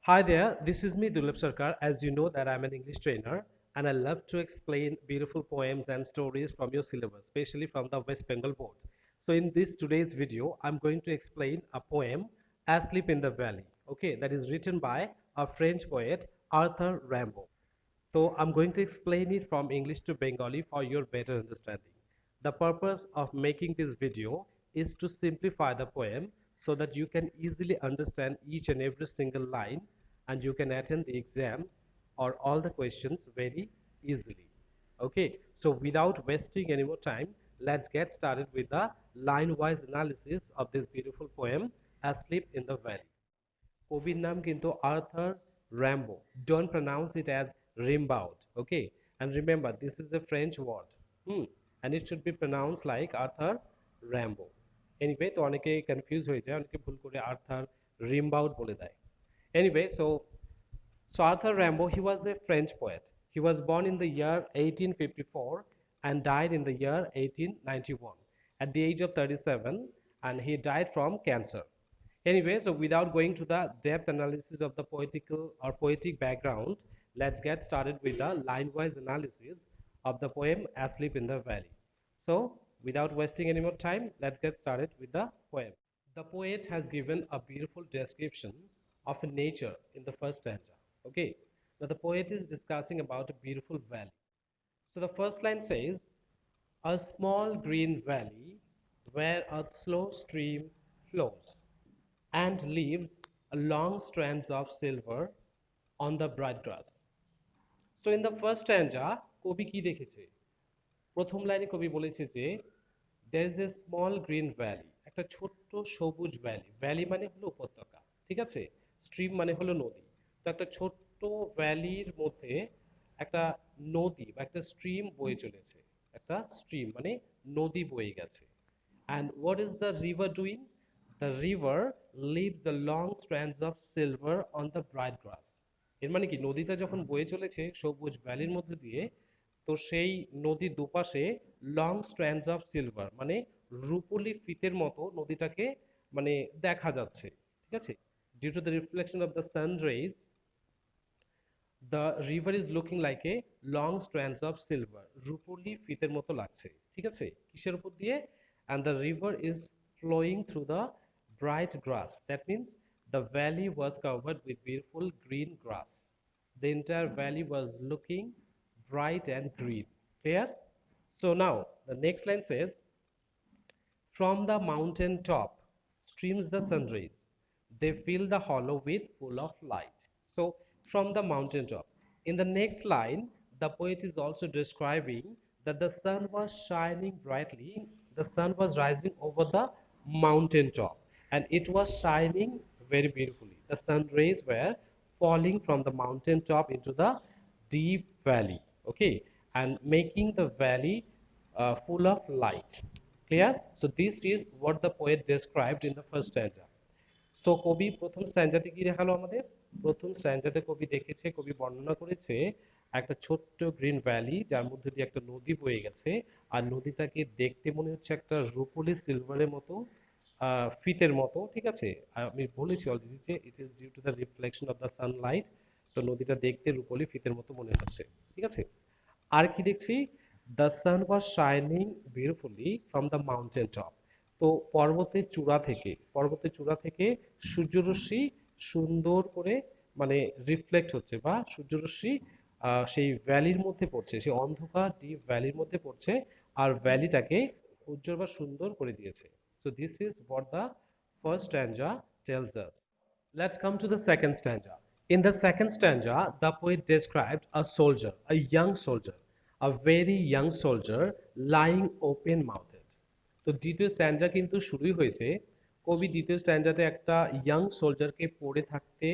Hi there, this is me Dulab Sarkar. As you know that I'm an English trainer and I love to explain beautiful poems and stories from your syllabus, especially from the West Bengal board. So in this today's video, I'm going to explain a poem, Asleep in the Valley. Okay, that is written by a French poet, Arthur Rimbaud. So I'm going to explain it from English to Bengali for your better understanding. The purpose of making this video is to simplify the poem so that you can easily understand each and every single line and you can attend the exam or all the questions very easily. Okay, so without wasting any more time, let's get started with the line-wise analysis of this beautiful poem, Asleep in the Valley. কবির নাম কিন্তু Arthur Rimbaud. Don't pronounce it as Rimbaud. Okay, and remember this is a French word. And it should be pronounced like Arthur Rimbaud. Anyway, তো অনেকে confuse হয়ে যায়, অনেকে ভুল করে Arthur Rimbaud বলে দেয়. Anyway, so Arthur Rimbaud, he was a French poet. He was born in the year 1854 and died in the year 1891 at the age of 37, and he died from cancer. Anyway, so without going to the depth analysis of the poetical or poetic background, let's get started with the line-wise analysis of the poem Asleep in the Valley. So, without wasting any more time, let's get started with the poem. The poet has given a beautiful description of nature in the first stanza. Okay, now the poet is discussing about a beautiful valley. So the first line says, a small green valley where a slow stream flows and leaves long strands of silver on the bright grass. So in the first stanza, কবি কি দেখেছে? প্রথম লাইনে কবি বলেছে যে there is a small green valley, একটা ছোট্ট সবুজ ভ্যালি, ভ্যালি মানে হলো উপত্যকা, ঠিক আছে, স্ট্রিম মানে হলো নদী, তো একটা ছোট্ট ভ্যালির মধ্যে একটা নদী বা একটা স্ট্রিম বয়ে চলেছে, একটা স্ট্রিম মানে নদী বয়ে গেছে। And what is the river doing? The river leaves the long strands of silver on the bright grass. এর মানে কি, নদীটা যখন বয়ে চলেছে সবুজ ভ্যালির মধ্যে দিয়ে, তো সেই নদীর দুপাশে লং স্ট্র্যান্ডস অফ সিলভার মানে রূপলি ফিতের মতো নদীটাকে মানে দেখা যাচ্ছে, ঠিক আছে। Due to the reflection of the sun rays, the river is looking like a long strands of silver, রূপলি ফিতের মতো লাগছে, ঠিক আছে, কিসের উপর দিয়ে? And the river is flowing through the bright grass. That means the valley was covered with beautiful green grass. The entire valley was looking bright and green. Clear? So now the next line says, from the mountain top streams the sun rays. They fill the hollow with full of light. So from the mountain top. In the next line, the poet is also describing that the sun was shining brightly. The sun was rising over the mountain top and it was shining very beautifully. The sun rays were falling from the mountain top into the deep valley, okay, and making the valley full of light. Clear? So this is what the poet described in the first stanza. তো কবি প্রথম স্ট্যান্জাতে কি দেখালো আমাদের? প্রথম স্ট্যান্জাতে কবি দেখেছে, কবি বর্ণনা করেছে একটা ছোট্ট গ্রিন ভ্যালি যার মধ্যে দিয়ে একটা নদী বয়ে গেছে, আর নদীটাকে দেখতে মনে হচ্ছে একটা রূপলি সিলভারের মতো, ফিতের মতো, ঠিক আছে। আমি বলেছি অলরেডি যে it is due to the reflection of the sunlight, তো নদীটা দেখতে রূপলি ফিতের মতো মনে হচ্ছে, ঠিক আছে। আর কি দেখছি? The sun was shining beautifully from the mountain top. তো পর্বতের চূড়া থেকে সূর্যরশ্মি সুন্দর করে মানে রিফ্লেক্ট হচ্ছে, বা সূর্যরশ্মি সেই ভ্যালির মধ্যে পড়ছে, সেই অন্ধকার ডিপ ভ্যালির মধ্যে পড়ছে, আর ভ্যালিটাকে উজ্জ্বল বা সুন্দর করে দিয়েছে। So this is what the first stanza tells us. Let's come to the second stanza. In the second stanza, the poet described a soldier, a young soldier, a very young soldier lying open mouthed. তো দ্বিতীয় স্ট্যান্জা কিন্তু শুরুই হয়েছে, কবি দ্বিতীয় স্ট্যান্জাতে একটা young সোলজারকে পড়ে থাকতে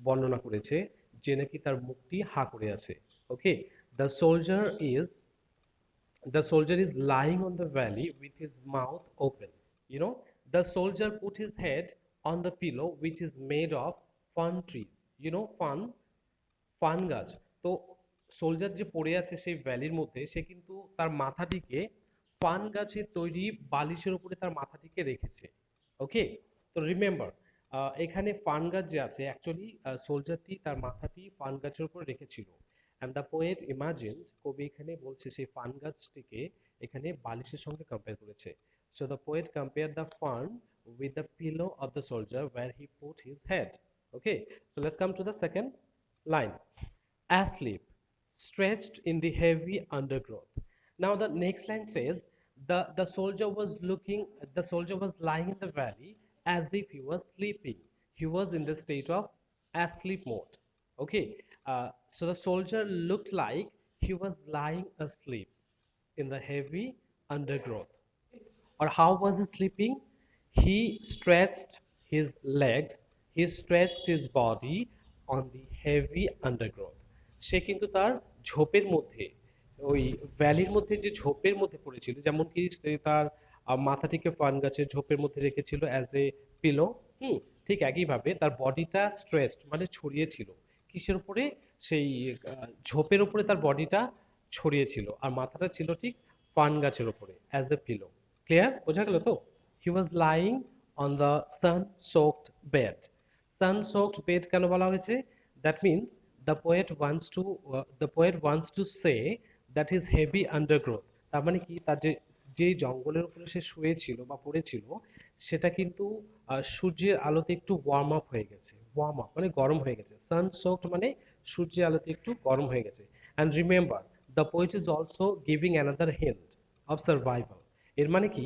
বর্ণনা করেছে, যে নাকি তার মুখটি হা করে আছে। Okay, the soldier is the soldier is lying on the valley with his mouth open. You know, the soldier put his head on the pillow which is made of fern trees. You know, fun গাছ। তো soldier যে পড়ে আছে সেই ভ্যালির মধ্যে, সে কিন্তু তার মাথাটিকে পান গাছের তৈরি বালিশের উপরে তার মাথাটিকে রেখেছে। ওকে, তো রিমেম্বার এখানে ফান গাছ যে আছে অ্যাকচুয়ালি সোলজারটি তার মাথাটি ফান গাছের উপর রেখেছিল অ্যান্ড দ্য পোয়েট ইমাজিন, কবি এখানে বলছে সেই ফান গাছটিকে এখানে বালিশের সঙ্গে কম্পেয়ার করেছে। So the poet compare the fun with the pillow of the soldier where he put his head. Okay, so let's come to the second line. Asleep, stretched in the heavy undergrowth. Now the next line says, the soldier was looking, the soldier was lying in the valley as if he was sleeping. He was in the state of asleep mode. Okay, so the soldier looked like he was lying asleep in the heavy undergrowth. Or how was he sleeping? He stretched his legs, he stretched his body on the heavy undergrowth. সে কিন্তু তার ঝোপের মধ্যে, ওই ভ্যালির মধ্যে যে ঝোপের মধ্যে পড়েছিল, যেমন কি সে তার মাথাটিকে পান গাছের ঝোপের মধ্যে রেখেছিল অ্যাজ এ পিলো। ঠিক একইভাবে তার বডিটা স্ট্রেচড মানে ছড়িয়েছিল কিসের উপরে, সেই ঝোপের উপরে তার বডিটা ছড়িয়েছিল, আর মাথাটা ছিল ঠিক পান গাছের উপরে অ্যাজ এ পিলো। ক্লিয়ার, বোঝা গেল তো? He was lying on the sun soaked bed. Sun soaked bed কেন বলা হয়েছে? That means the poet wants to say that is heavy undergrowth. তার মানে কি, তার যে যে জঙ্গলের উপরে সে শুয়েছিল বা পড়েছিল সেটা কিন্তু সূর্যের আলোতে একটু ওয়ার্ম আপ হয়ে গেছে। ওয়ার্ম আপ মানে গরম হয়ে গেছে, সান সোকড মানে সূর্যের আলোতে একটু গরম হয়ে গেছে। And remember, the poet is also giving another hint of survival. এর মানে কি,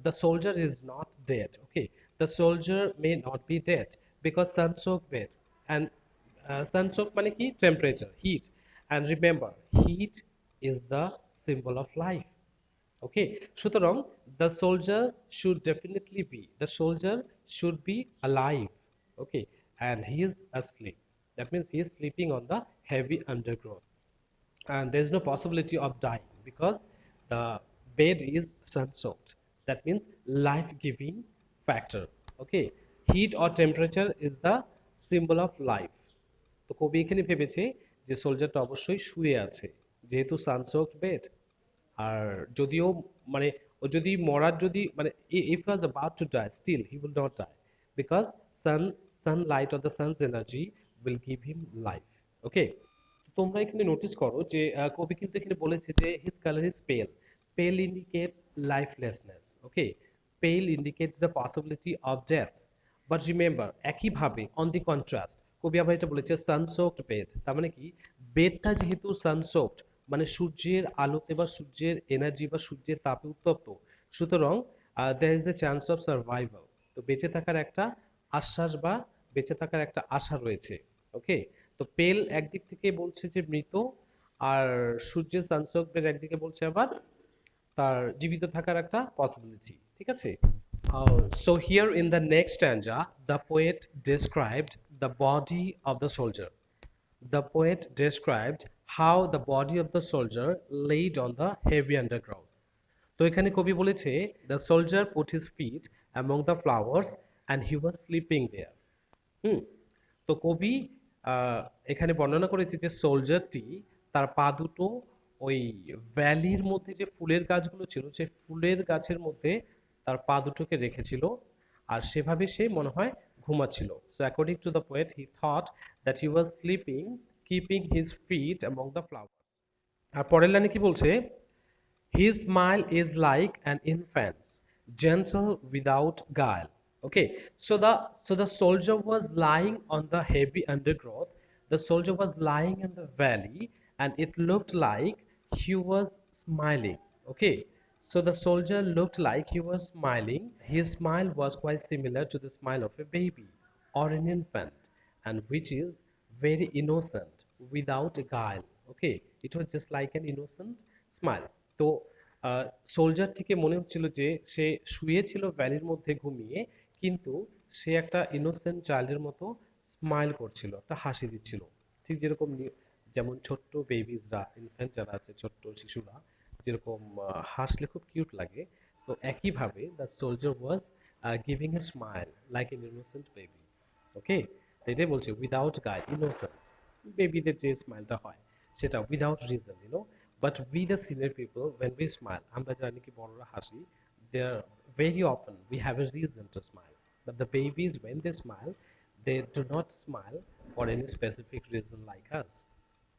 the soldier is not dead. Okay, the soldier may not be dead because sun soaked bed, and sun soaked মানে কি, temperature, heat, and remember heat is the symbol of life. Okay, সুতরাং the soldier should be alive. Okay, and he is asleep. That means he is sleeping on the heavy undergrowth, and there is no possibility of dying because the bed is sun soaked. That means life giving factor. Okay, heat or temperature is the symbol of life. তো কবি এখানে ভেবেছে যে সোলজারটা অবশ্যই শুয়ে আছে, যেহেতু সান soaked bed. আর যদিও মানে ও যদি মরার যদি মানে if he was about to die, still he will not die because sunlight or the sun's energy will give him life. Okay, তোমরা এখানে নোটিস করো যে কবি কিন্তু এখানে বলেছে যে হিজ কালার ইজ পেল। পেল ইন্ডিকেটস লাইফলেসনেস। ওকে, পেল indicates the possibility of death. But remember, একইভাবে অন দি কন্ট্রাস্ট কবি আবার এটা বলেছে সানসোকড বেড। তার মানে কি, বেডটা যেহেতু সানসোকড মানে সূর্যের আলোতে বা সূর্যের এনার্জি বা সূর্যের তাপে উত্তপ্ত, সুতরাং there is a chance of survival. তো বেঁচে থাকার একটা আশ্বাস বা বেঁচে থাকার একটা আশা রয়েছে। ওকে, তো পেল একদিক থেকে বলছে যে মৃত, আর সূর্যের সানসোকড একদিকে বলছে আবার তার জীবিত থাকার একটা পসিবিলিটি। ঠিক আছে? So here in the next stanza, the poet described the body of the soldier. The poet described how the body of the soldier laid on the heavy underground. তো এখানে কবি বলেছে the soldier put his feet among the flowers and he was sleeping there. হুম, তো কবি এখানে বর্ণনা করেছে যে সোলজারটি তার পা দুটো ওই ভ্যালির মধ্যে যে ফুলের গাছগুলো ছিল সেই ফুলের গাছের মধ্যে তার পা দুটোকে রেখেছিল, আর সেভাবে সে মনে হয় ঘুমাচ্ছিল। So according to the poet he thought that he was sleeping keeping his feet among the flowers. আর পরের লাইনে কি বলছে? His smile is like an infant's, gentle without guile. Okay, so the soldier was lying on the heavy undergrowth. The soldier was lying in the valley, and it looked like he was smiling. Okay, so the soldier looked like he was smiling. His smile was quite similar to the smile of a baby or an infant, and which is very innocent without a guile. Okay, it was just like an innocent smile. তো সোলজারটিকে মনে হচ্ছিল যে সে শুয়েছিল ভ্যালির মধ্যে ঘুমিয়ে, কিন্তু সে একটা innocent চাইল্ডের মতো স্মাইল করছিল, একটা হাসি দিচ্ছিল। ঠিক যেরকম যেমন ছোট্ট বেবিজরা, ইনফ্যান্ট যারা আছে, ছোট্ট শিশুরা যেরকম হাসলে খুব কিউট লাগে, তো একইভাবে the soldier was giving a smile like an innocent baby. Okay, এটাই বলছে উইদাউট গাইড, ইনোসেন্ট বেবিদের যে স্মাইলটা হয় সেটা without reason, but we the senior people when we smile, আমরা যারা নাকি বড়রা হাসি, there very often we have a reason to smile. but the babies, when they smile, they do not smile for any specific reason like us.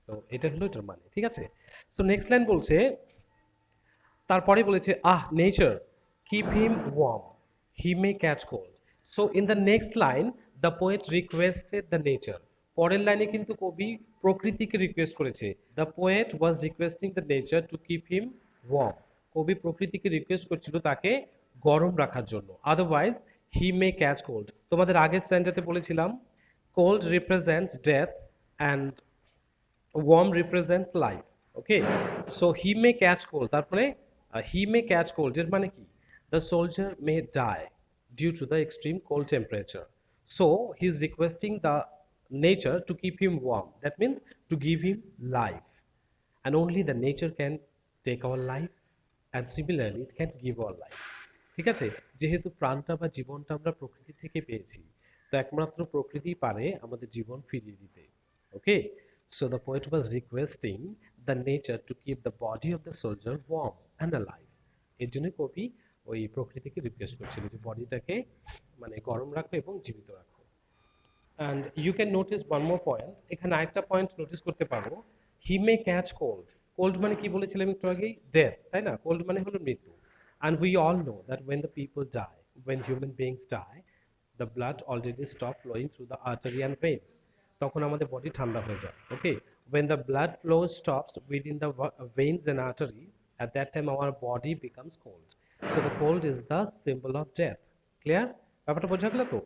So এটা হলো এটার মানে, ঠিক আছে? সো নেক্সট লাইন বলছে, তারপরে বলেছে nature keep him warm, he may catch cold. So in the next line the poet requested the nature. পরের লাইনে কিন্তু কবি প্রকৃতিকে রিকোয়েস্ট করেছে। The poet was requesting the nature to keep him warm. কবি প্রকৃতিকে রিকোয়েস্ট করছিল তাকে গরম রাখার জন্য, otherwise he may catch cold. তোমাদের আগের স্ট্যান্ডাতে বলেছিলাম cold represents death and warm represents life. Okay, so he may catch cold, তারপরে he may catch cold এর মানে কি, the soldier may die due to the extreme cold temperature, so he is requesting the nature to keep him warm, that means to give him life, and only the nature can take our life, and similarly it can give our life. ঠিক আছে, যেহেতু প্রাণটা বা জীবনটা আমরা প্রকৃতি থেকে পেয়েছি, তো একমাত্র প্রকৃতি পারে আমাদের জীবন ফিরিয়ে দিতে। ওকে, so the poet was requesting the nature to keep the body of the soldier warm and alive. এর জন্য কবি ওই প্রকৃতিকে রিকোয়েস্ট করছিল যে বডিটাকে মানে গরম রাখো এবং জীবিত রাখো। and you can notice one more point, এখানে আরেকটা পয়েন্ট নোটিস করতে পারো, he may catch cold. Cold মানে কি বলেছিলাম একটু আগেই, ডেথ, তাই না? কোল্ড মানে হলো মৃত্যু। and we all know that when the people die, when human beings die, the blood already stop flowing through the artery and veins, তখন আমাদের বডি ঠান্ডা হয়ে যায়। ওকে, when the blood flow stops within the veins and artery, at that time our body becomes cold, so the cold is the symbol of death. Clear? ব্যাপারটা বোঝা গেল তো?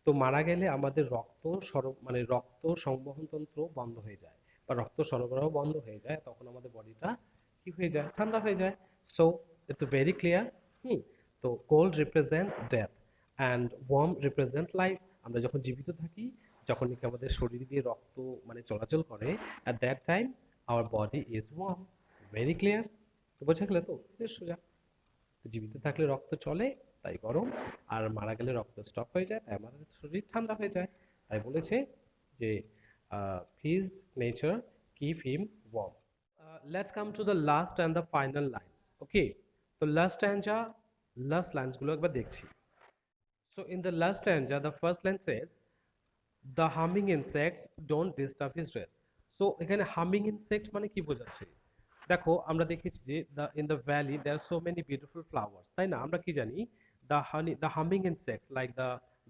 তো মারা গেলে আমাদের রক্ত সংবহন তন্ত্র বন্ধ হয়ে যায় বা রক্ত সরবরাহ বন্ধ হয়ে যায়, তখন আমাদের বডিটা কি হয়ে যায়, ঠান্ডা হয়ে যায়। So it's very clear. তো cold represents death and warm represent life. আমরা যখন জীবিত থাকি, যখন নাকি আমাদের শরীর দিয়ে রক্ত মানে চলাচল করে, at that time our body is warm. Very clear? তো বোঝা গেল তো? সোজা। জীবিত থাকলে রক্ত চলে তাই গরম, আর মারা গেলে রক্ত স্টপ হয়ে যায় তাই আমাদের শরীর ঠান্ডা হয়ে যায়। তাই বলেছে যে please nature keep him warm. Let's come to the last and the final lines. Okay, তো লাস্ট লাইনস গুলো একবার দেখছি। So in the last stanza the first line says the humming insects don't disturb his rest. So এখানে humming insect মানে কি বোঝাচ্ছে? দেখো আমরা দেখেছি যে in the valley there are so many beautiful flowers, তাই না? আমরা কি জানি, the humming insects like the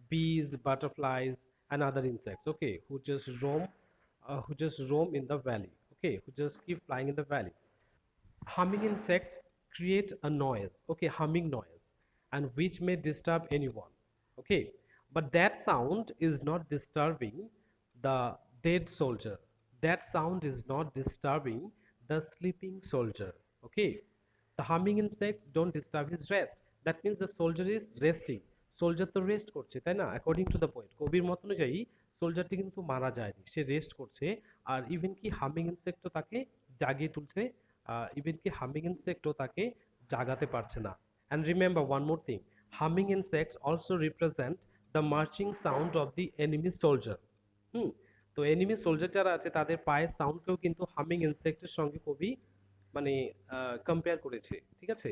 bees, butterflies and other insects, okay, who just roam in the valley, okay, who just keep flying in the valley. Humming insects create a noise, okay, humming noise, and which may disturb anyone, okay, but that sound is not disturbing the dead soldier. That sound is not disturbing the sleeping soldier, okay. The humming insects don't disturb his rest. That means the soldier is resting. Soldier তো rest করছে, তাই না? According to the poet, কবির মত অনুযায়ী সোলজারটি কিন্তু মারা যায়নি, সে rest করছে। আর ইভেন কি হামিং ইনসেক্টও তাকে জাগিয়ে তুলছে, ইভেন কি হামিং ইনসেক্টও তাকে জাগাতে পারছে না। And remember one more thing, humming insects also represent the marching sound of the enemy soldier. তো এনিমি সোলজার যারা আছে তাদের পায়ের সাউন্ডকেও কিন্তু হামিং ইনসেক্টের সঙ্গে কবি মানে কম্পেয়ার করেছে, ঠিক আছে?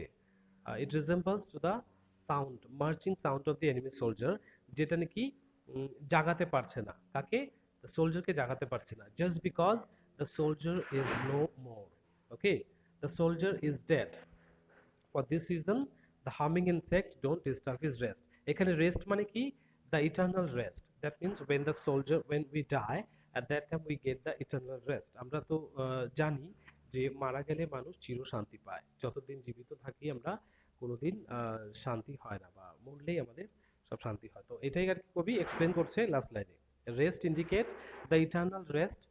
It resembles to the sound, marching sound of the enemy soldier, যেটা নাকি জাগাতে পারছে না কাকে, সোলজারকে জাগাতে পারছে না, just because the soldier is no more, okay, the soldier is dead. For this reason the humming insects don't disturb his rest. এখানে রেস্ট মানে কি, the eternal rest, that means when the soldier, when we die, at that time we get the eternal rest. আমরা তো জানি যে মারা গেলে মানুষ চির শান্তি পায়, যতদিন জীবিত থাকি আমরা কোনোদিন শান্তি হয় না, বা মরলেই আমাদের সব শান্তি হয়। তো এটাই আর কি কবি এক্সপ্লেন করছে লাস্ট লাইনে, rest indicates the eternal rest,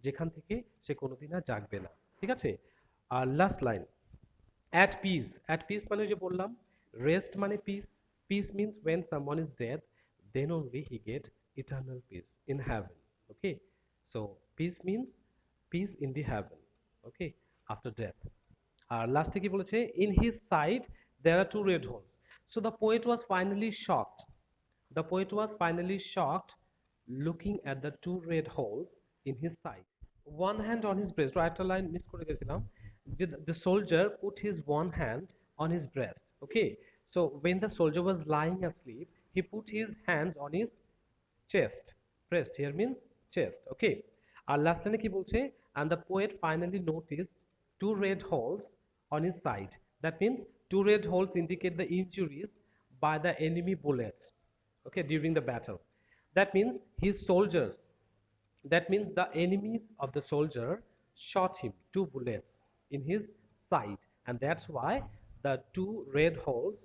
যেখান থেকে সে কোনোদিন আর জাগবে না, ঠিক আছে? আর last line, at peace. At peace মানে যে বললাম, rest মানে peace. Peace means when someone is dead, then only he get eternal peace in heaven, okay. So peace means peace in the heaven, okay, after death. আর লাস্টে কি বলেছে, in his side there are two red holes. So the poet was finally shocked. The poet was finally shocked looking at the two red holes in his side. One hand on his breast. একটা line miss করে গেছিলাম। The soldier put his one hand on his breast. Okay. So when the soldier was lying asleep, he put his hands on his chest. Pressed here means chest. Okay. আর last লাইনে কি বলছে? And the poet finally noticed two red holes on his side. That means two red holes indicate the injuries by the enemy bullets, okay, during the battle. That means his soldiers, that means the enemies of the soldier shot him two bullets in his side, and that's why the two red holes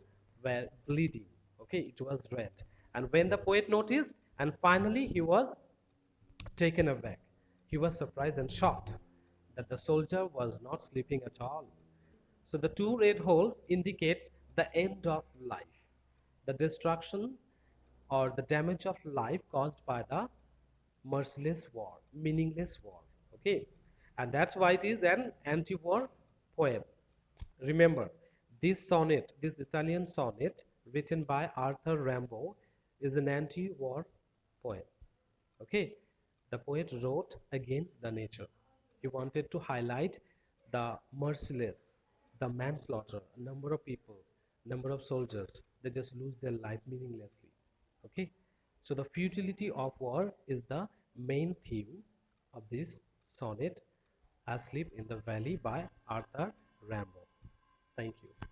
were bleeding. Okay, it was red. And when the poet noticed, and finally he was taken aback, he was surprised and shocked that the soldier was not sleeping at all. So the two red holes indicate the end of life, the destruction or the damage of life caused by the merciless war, meaningless war. Okay, and that's why it is an anti-war poem. Remember, this sonnet, this Italian sonnet written by Arthur Rimbaud, is an anti-war poem. Okay, the poet wrote against the nature. He wanted to highlight the merciless, the manslaughter, a number of people, number of soldiers, they just lose their life meaninglessly. Okay, so the futility of war is the main theme of this sonnet, Asleep in the Valley by Arthur Rimbaud. Thank you.